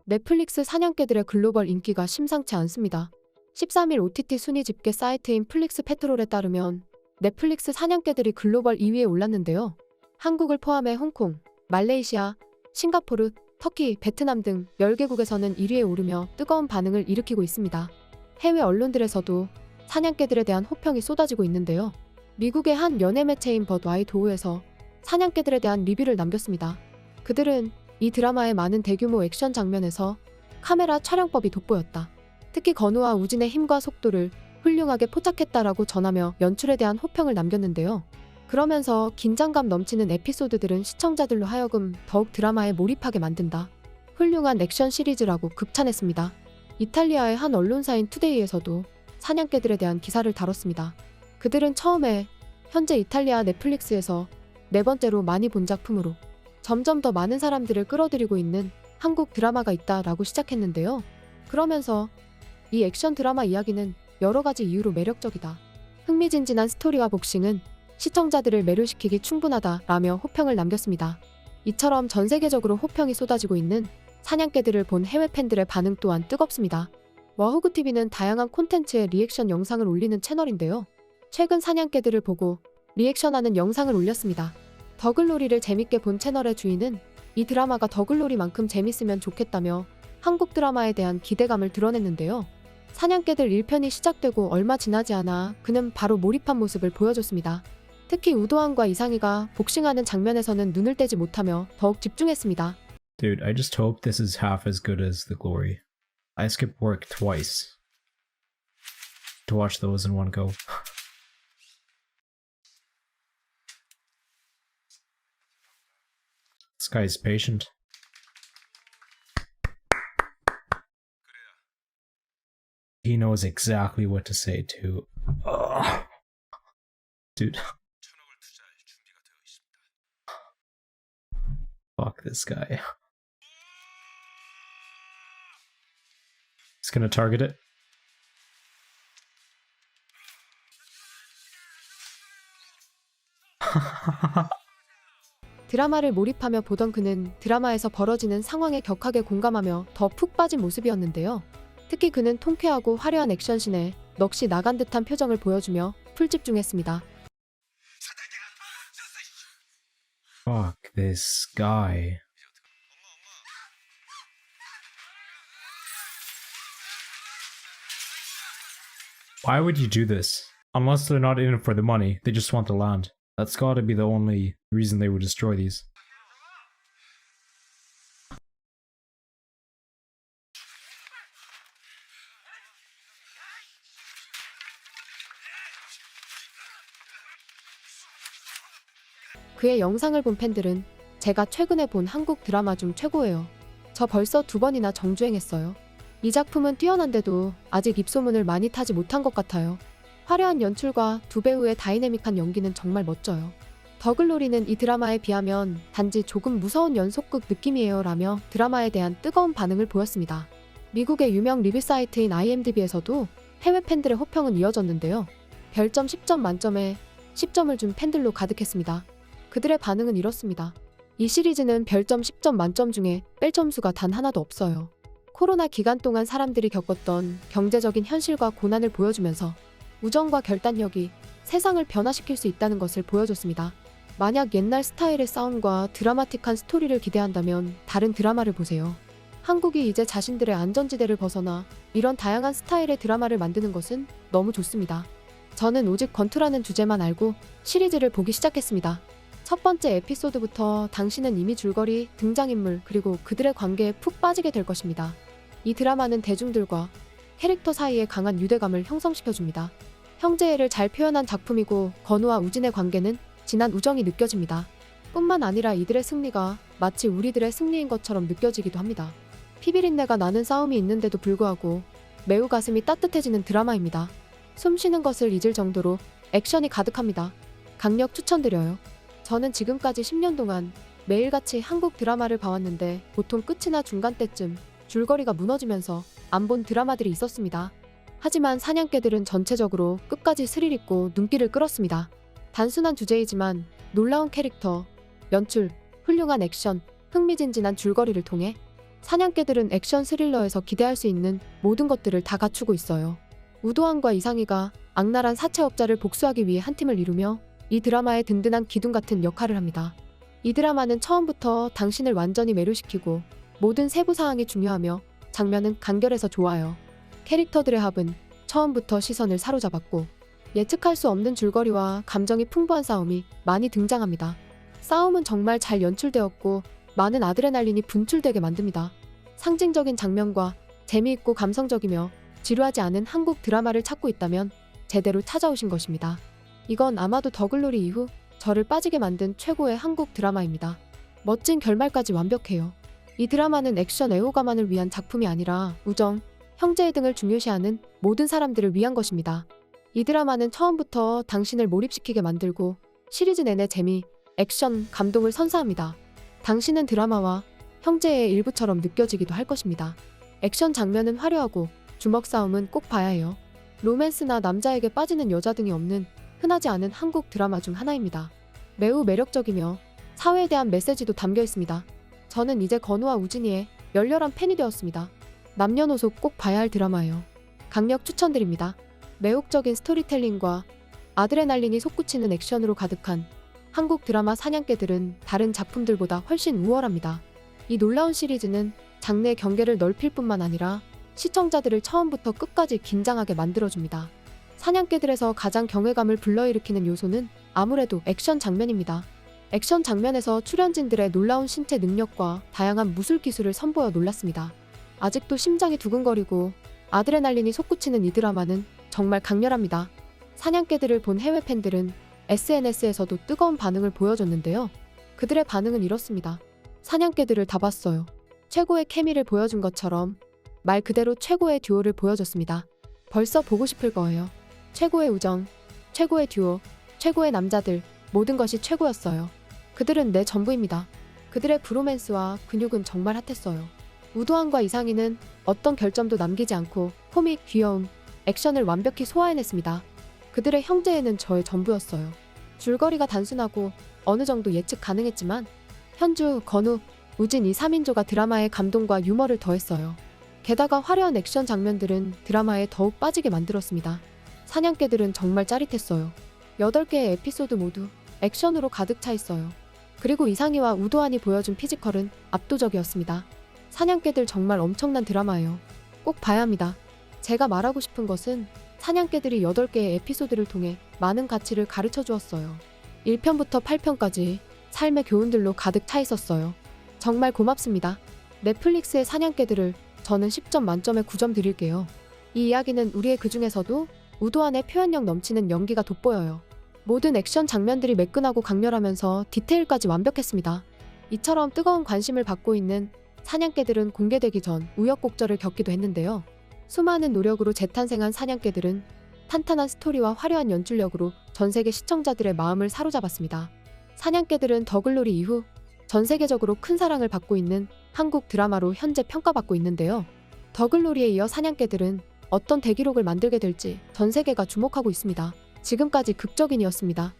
넷플릭스 사냥개들의 글로벌 인기가 심상치 않습니다. 13일 OTT 순위 집계 사이트인 플릭스페트롤에 따르면 넷플릭스 사냥개들이 글로벌 2위에 올랐는데요. 한국을 포함해 홍콩, 말레이시아, 싱가포르, 터키, 베트남 등 10개국에서는 1위에 오르며 뜨거운 반응을 일으키고 있습니다. 해외 언론들에서도 사냥개들에 대한 호평이 쏟아지고 있는데요. 미국의 한 연예 매체인 버드와이도우에서 사냥개들에 대한 리뷰를 남겼습니다. 그들은 이 드라마의 많은 대규모 액션 장면에서 카메라 촬영법이 돋보였다. 특히 건우와 우진의 힘과 속도를 훌륭하게 포착했다라고 전하며 연출에 대한 호평을 남겼는데요. 그러면서 긴장감 넘치는 에피소드들은 시청자들로 하여금 더욱 드라마에 몰입하게 만든다. 훌륭한 액션 시리즈라고 극찬했습니다. 이탈리아의 한 언론사인 투데이에서도 사냥개들에 대한 기사를 다뤘습니다. 그들은 처음에 현재 이탈리아 넷플릭스에서 4번째로 많이 본 작품으로 점점 더 많은 사람들을 끌어들이고 있는 한국 드라마가 있다라고 시작했는데요. 그러면서 이 액션 드라마 이야기는 여러 가지 이유로 매력적이다. 흥미진진한 스토리와 복싱은 시청자들을 매료시키기 충분하다라며 호평을 남겼습니다. 이처럼 전 세계적으로 호평이 쏟아지고 있는 사냥개들을 본 해외 팬들의 반응 또한 뜨겁습니다. 와후그TV는 다양한 콘텐츠에 리액션 영상을 올리는 채널인데요. 최근 사냥개들을 보고 리액션하는 영상을 올렸습니다. 더글로리를 재밌게 본 채널의 주인은 이 드라마가 더글로리만큼 재밌으면 좋겠다며 한국 드라마에 대한 기대감을 드러냈는데요. 사냥개들 1편이 시작되고 얼마 지나지 않아 그는 바로 몰입한 모습을 보여줬습니다. 특히 우도환과 이상희가 복싱하는 장면에서는 눈을 떼지 못하며 더욱 집중했습니다. Dude, I just hope this is half as good as The Glory. I skipped work twice to watch those in one go. This guy's patient. He knows exactly what to say too. Ugh. Dude. Fuck this guy. He's gonna target it. 드라마를 몰입하며 보던 그는 드라마에서 벌어지는 상황에 격하게 공감하며 더 푹 빠진 모습이었는데요. 특히 그는 통쾌하고 화려한 액션씬에 넋이 나간 듯한 표정을 보여주며 풀 집중했습니다. Fuck this guy. Why would you do this? Unless they're not in it for the money, they just want the land. That's gotta be the only reason they would destroy these. 그의 영상을 본 팬들은 제가 최근에 본 한국 드라마 중 최고예요. 저 벌써 2번이나 정주행했어요. 이 작품은 뛰어난데도 아직 입소문을 많이 타지 못한 것 같아요. 화려한 연출과 두 배우의 다이내믹한 연기는 정말 멋져요. 더글로리는 이 드라마에 비하면 단지 조금 무서운 연속극 느낌이에요 라며 드라마에 대한 뜨거운 반응을 보였습니다. 미국의 유명 리뷰 사이트인 IMDb에서도 해외 팬들의 호평은 이어졌는데요. 별점 10점 만점에 10점을 준 팬들로 가득했습니다. 그들의 반응은 이렇습니다. 이 시리즈는 별점 10점 만점 중에 뺄 점수가 단 하나도 없어요. 코로나 기간 동안 사람들이 겪었던 경제적인 현실과 고난을 보여주면서 우정과 결단력이 세상을 변화시킬 수 있다는 것을 보여줬습니다. 만약 옛날 스타일의 싸움과 드라마틱한 스토리를 기대한다면 다른 드라마를 보세요. 한국이 이제 자신들의 안전지대를 벗어나 이런 다양한 스타일의 드라마를 만드는 것은 너무 좋습니다. 저는 오직 권투라는 주제만 알고 시리즈를 보기 시작했습니다. 첫 번째 에피소드부터 당신은 이미 줄거리, 등장인물, 그리고 그들의 관계에 푹 빠지게 될 것입니다. 이 드라마는 대중들과 캐릭터 사이의 강한 유대감을 형성시켜줍니다. 형제애를 잘 표현한 작품이고 건우와 우진의 관계는 진한 우정이 느껴집니다. 뿐만 아니라 이들의 승리가 마치 우리들의 승리인 것처럼 느껴지기도 합니다. 피비린내가 나는 싸움이 있는데도 불구하고 매우 가슴이 따뜻해지는 드라마입니다. 숨 쉬는 것을 잊을 정도로 액션이 가득합니다. 강력 추천드려요. 저는 지금까지 10년 동안 매일같이 한국 드라마를 봐왔는데 보통 끝이나 중간 때쯤 줄거리가 무너지면서 안 본 드라마들이 있었습니다. 하지만 사냥개들은 전체적으로 끝까지 스릴 있고 눈길을 끌었습니다. 단순한 주제이지만 놀라운 캐릭터, 연출, 훌륭한 액션, 흥미진진한 줄거리를 통해 사냥개들은 액션 스릴러에서 기대할 수 있는 모든 것들을 다 갖추고 있어요. 우도환과 이상희가 악랄한 사채업자를 복수하기 위해 한 팀을 이루며 이 드라마의 든든한 기둥 같은 역할을 합니다. 이 드라마는 처음부터 당신을 완전히 매료시키고 모든 세부 사항이 중요하며 장면은 간결해서 좋아요. 캐릭터들의 합은 처음부터 시선을 사로잡았고 예측할 수 없는 줄거리와 감정이 풍부한 싸움이 많이 등장합니다. 싸움은 정말 잘 연출되었고 많은 아드레날린이 분출되게 만듭니다. 상징적인 장면과 재미있고 감성적이며 지루하지 않은 한국 드라마를 찾고 있다면 제대로 찾아오신 것입니다. 이건 아마도 더글로리 이후 저를 빠지게 만든 최고의 한국 드라마입니다. 멋진 결말까지 완벽해요. 이 드라마는 액션 애호가만을 위한 작품이 아니라 우정, 형제애 등을 중요시하는 모든 사람들을 위한 것입니다. 이 드라마는 처음부터 당신을 몰입시키게 만들고 시리즈 내내 재미, 액션, 감동을 선사합니다. 당신은 드라마와 형제의 일부처럼 느껴지기도 할 것입니다. 액션 장면은 화려하고 주먹 싸움은 꼭 봐야 해요. 로맨스나 남자에게 빠지는 여자 등이 없는 흔하지 않은 한국 드라마 중 하나입니다. 매우 매력적이며 사회에 대한 메시지도 담겨 있습니다. 저는 이제 건우와 우진이의 열렬한 팬이 되었습니다. 남녀노소 꼭 봐야 할 드라마예요. 강력 추천드립니다. 매혹적인 스토리텔링과 아드레날린이 솟구치는 액션으로 가득한 한국 드라마 사냥개들은 다른 작품들보다 훨씬 우월합니다. 이 놀라운 시리즈는 장르의 경계를 넓힐 뿐만 아니라 시청자들을 처음부터 끝까지 긴장하게 만들어줍니다. 사냥개들에서 가장 경외감을 불러일으키는 요소는 아무래도 액션 장면입니다. 액션 장면에서 출연진들의 놀라운 신체 능력과 다양한 무술 기술을 선보여 놀랐습니다. 아직도 심장이 두근거리고 아드레날린이 솟구치는 이 드라마는 정말 강렬합니다. 사냥개들을 본 해외 팬들은 SNS에서도 뜨거운 반응을 보여줬는데요. 그들의 반응은 이렇습니다. 사냥개들을 다 봤어요. 최고의 케미를 보여준 것처럼 말 그대로 최고의 듀오를 보여줬습니다. 벌써 보고 싶을 거예요. 최고의 우정, 최고의 듀오, 최고의 남자들, 모든 것이 최고였어요. 그들은 내 전부입니다. 그들의 브로맨스와 근육은 정말 핫했어요. 우도환과 이상희는 어떤 결점도 남기지 않고 코믹, 귀여움, 액션을 완벽히 소화해냈습니다. 그들의 형제애는 저의 전부였어요. 줄거리가 단순하고 어느 정도 예측 가능했지만 현주, 건우, 우진 이 3인조가 드라마의 감동과 유머를 더했어요. 게다가 화려한 액션 장면들은 드라마에 더욱 빠지게 만들었습니다. 사냥개들은 정말 짜릿했어요. 8개의 에피소드 모두 액션으로 가득 차 있어요. 그리고 이상희와 우도환이 보여준 피지컬은 압도적이었습니다. 사냥개들 정말 엄청난 드라마예요. 꼭 봐야 합니다. 제가 말하고 싶은 것은 사냥개들이 8개의 에피소드를 통해 많은 가치를 가르쳐 주었어요. 1편부터 8편까지 삶의 교훈들로 가득 차 있었어요. 정말 고맙습니다. 넷플릭스의 사냥개들을 저는 10점 만점에 9점 드릴게요. 이 이야기는 우리의 그중에서도 우도환의 표현력 넘치는 연기가 돋보여요. 모든 액션 장면들이 매끈하고 강렬하면서 디테일까지 완벽했습니다. 이처럼 뜨거운 관심을 받고 있는 사냥개들은 공개되기 전 우여곡절을 겪기도 했는데요. 수많은 노력으로 재탄생한 사냥개들은 탄탄한 스토리와 화려한 연출력으로 전 세계 시청자들의 마음을 사로잡았습니다. 사냥개들은 더글로리 이후 전 세계적으로 큰 사랑을 받고 있는 한국 드라마로 현재 평가받고 있는데요. 더글로리에 이어 사냥개들은 어떤 대기록을 만들게 될지 전 세계가 주목하고 있습니다. 지금까지 극적인이었습니다.